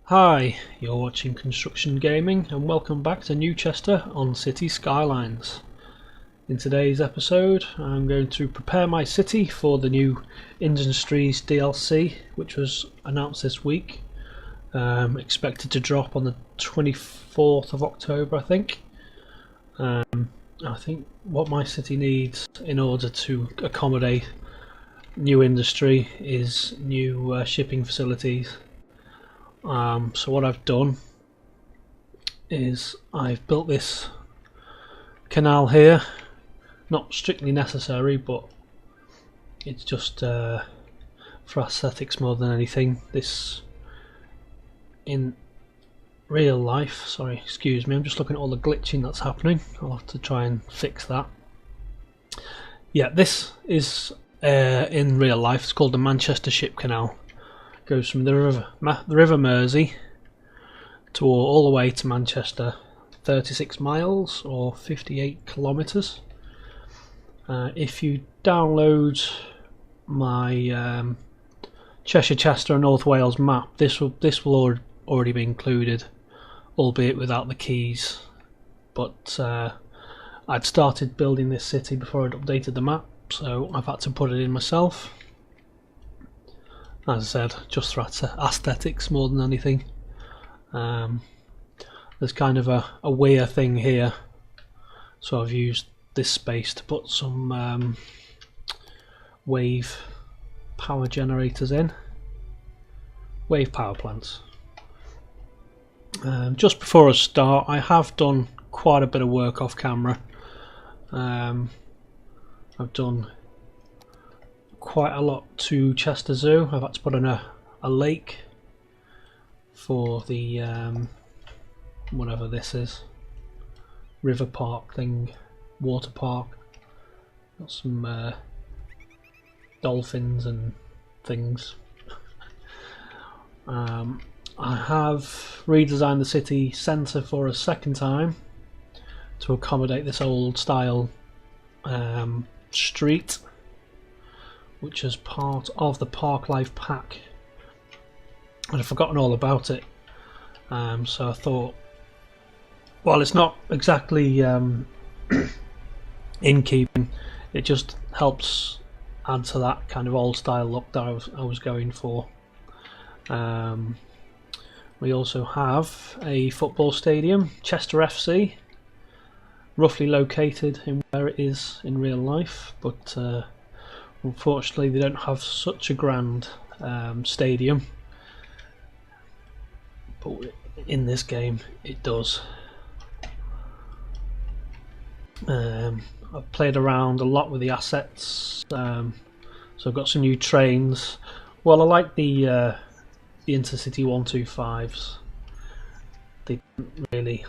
Hi, you're watching Construction Gaming and welcome back to New Chester on City Skylines. In today's episode I'm going to prepare my city for the new Industries DLC which was announced this week. Expected to drop on the 24th of October I think. I think what my city needs in order to accommodate new industry is new shipping facilities. So what I've done is I've built this canal here, not strictly necessary but it's just for aesthetics more than anything. This in real life, sorry excuse me, I'm just looking at all the glitching that's happening. I'll have to try and fix that. Yeah, this is in real life, it's called the Manchester Ship Canal. Goes from the River Mersey to all the way to Manchester, 36 miles or 58 kilometres. If you download my Cheshire, Chester and North Wales map, this will already be included, albeit without the keys. But I'd started building this city before I'd updated the map, so I've had to put it in myself. As I said, just for aesthetics more than anything. There's kind of a weir thing here, so I've used this space to put some wave power generators in. Wave power plants. Just before I start, I have done quite a bit of work off camera. I've done quite a lot to Chester Zoo. I've had to put in a lake for the whatever this is, river park thing, water park. Got some dolphins and things. I have redesigned the city centre for a second time to accommodate this old style street, which is part of the Park Life pack, and I've forgotten all about it. So I thought, well, it's not exactly in keeping, it just helps add to that kind of old style look that I was going for. We also have a football stadium, Chester FC, roughly located in where it is in real life, but unfortunately they don't have such a grand stadium, but in this game it does. I've played around a lot with the assets, so I've got some new trains. Well, I like the Intercity 125s. They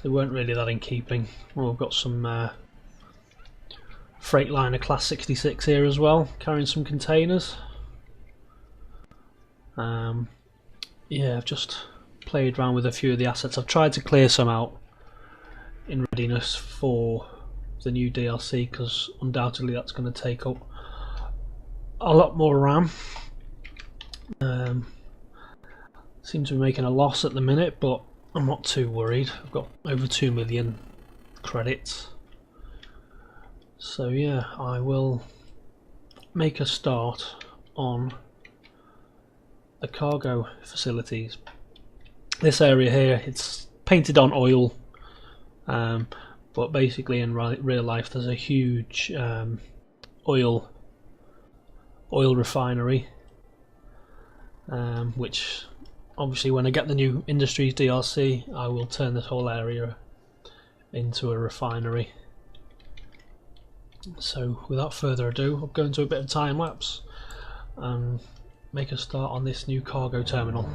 weren't really that in keeping. Well, I've got some Freightliner Class 66 here as well, carrying some containers. Yeah, I've just played around with a few of the assets. I've tried to clear some out in readiness for the new DLC, because undoubtedly that's going to take up a lot more RAM. Seem to be making a loss at the minute, but I'm not too worried. I've got over 2 million credits. So yeah, I will make a start on the cargo facilities. This area here, it's painted on oil, but basically in real life there's a huge oil refinery, which obviously when I get the new Industries DLC I will turn this whole area into a refinery. So without further ado, I'll go into a bit of time lapse and make a start on this new cargo terminal.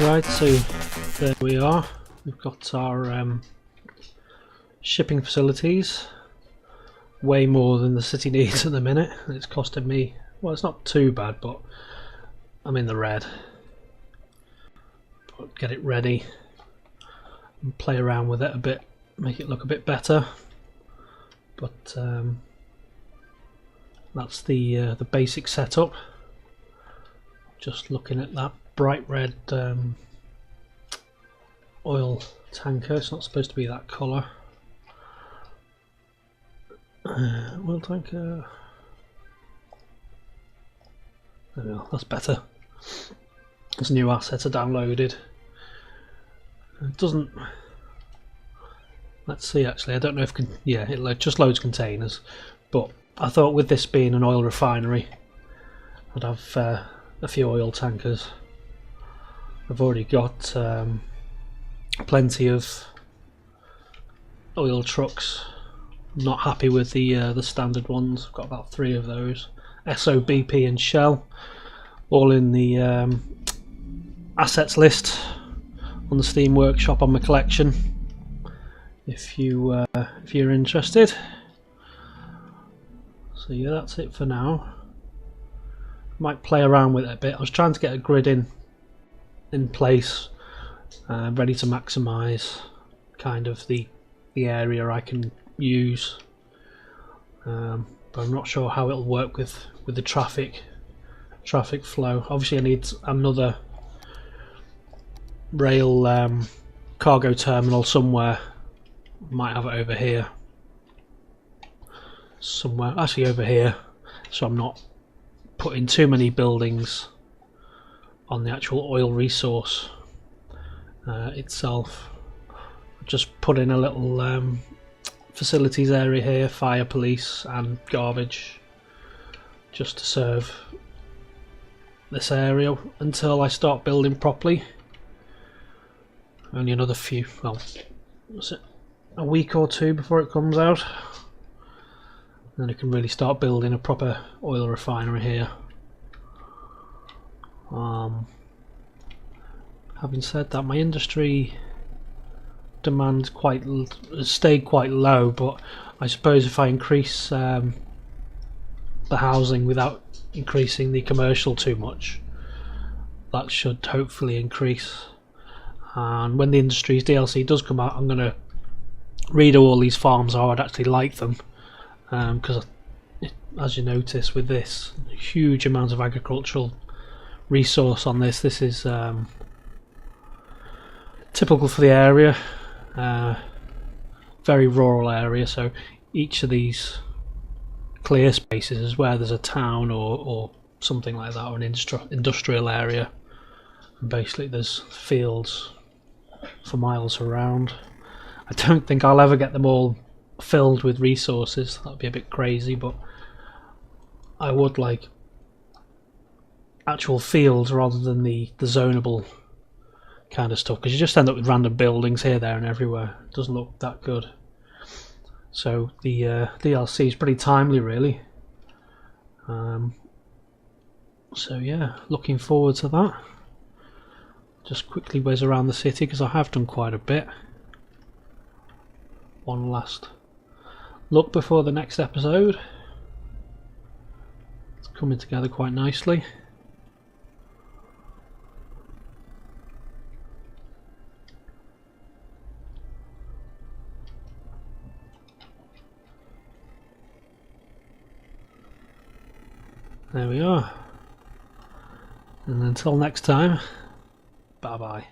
Right, so there we are. We've got our shipping facilities. Way more than the city needs at the minute. It's costed me, well, it's not too bad, but I'm in the red. But get it ready and play around with it a bit, make it look a bit better. But that's the basic setup. Just looking at that bright red oil tanker. It's not supposed to be that colour. Oil tanker. There we are, that's better. There's new assets are downloaded. It doesn't. Let's see. Actually, I don't know if yeah, it just loads containers. But I thought with this being an oil refinery, I'd have a few oil tankers. I've already got plenty of oil trucks. Not happy with the standard ones. I've got about 3 of those. Esso, BP and Shell, all in the assets list on the Steam Workshop on my collection. If you're interested. So yeah, that's it for now. Might play around with it a bit. I was trying to get a grid in place, ready to maximise kind of the area I can use, but I'm not sure how it'll work with the traffic flow. Obviously I need another rail cargo terminal somewhere. Might have it over here somewhere, actually over here, so I'm not putting too many buildings on the actual oil resource itself. Just put in a little facilities area here, fire, police and garbage, just to serve this area until I start building properly. Only another few, well, what's it, a week or 2 before it comes out. Then I can really start building a proper oil refinery here. Having said that, my industry demand stayed quite low, but I suppose if I increase the housing without increasing the commercial too much, that should hopefully increase. And when the Industries DLC does come out, I'm going to redo all these farms how I'd actually like them, because as you notice with this, a huge amount of agricultural resource on this. This is typical for the area, very rural area, so each of these clear spaces is where there's a town or something like that, or an industrial area, and basically there's fields for miles around. I don't think I'll ever get them all filled with resources, that'd be a bit crazy, but I would like actual fields rather than the zonable kind of stuff, because you just end up with random buildings here, there and everywhere. It doesn't look that good. So the DLC is pretty timely really. So yeah, looking forward to that. Just quickly whiz around the city because I have done quite a bit. One last look before the next episode. It's coming together quite nicely. There we are. And until next time, bye bye.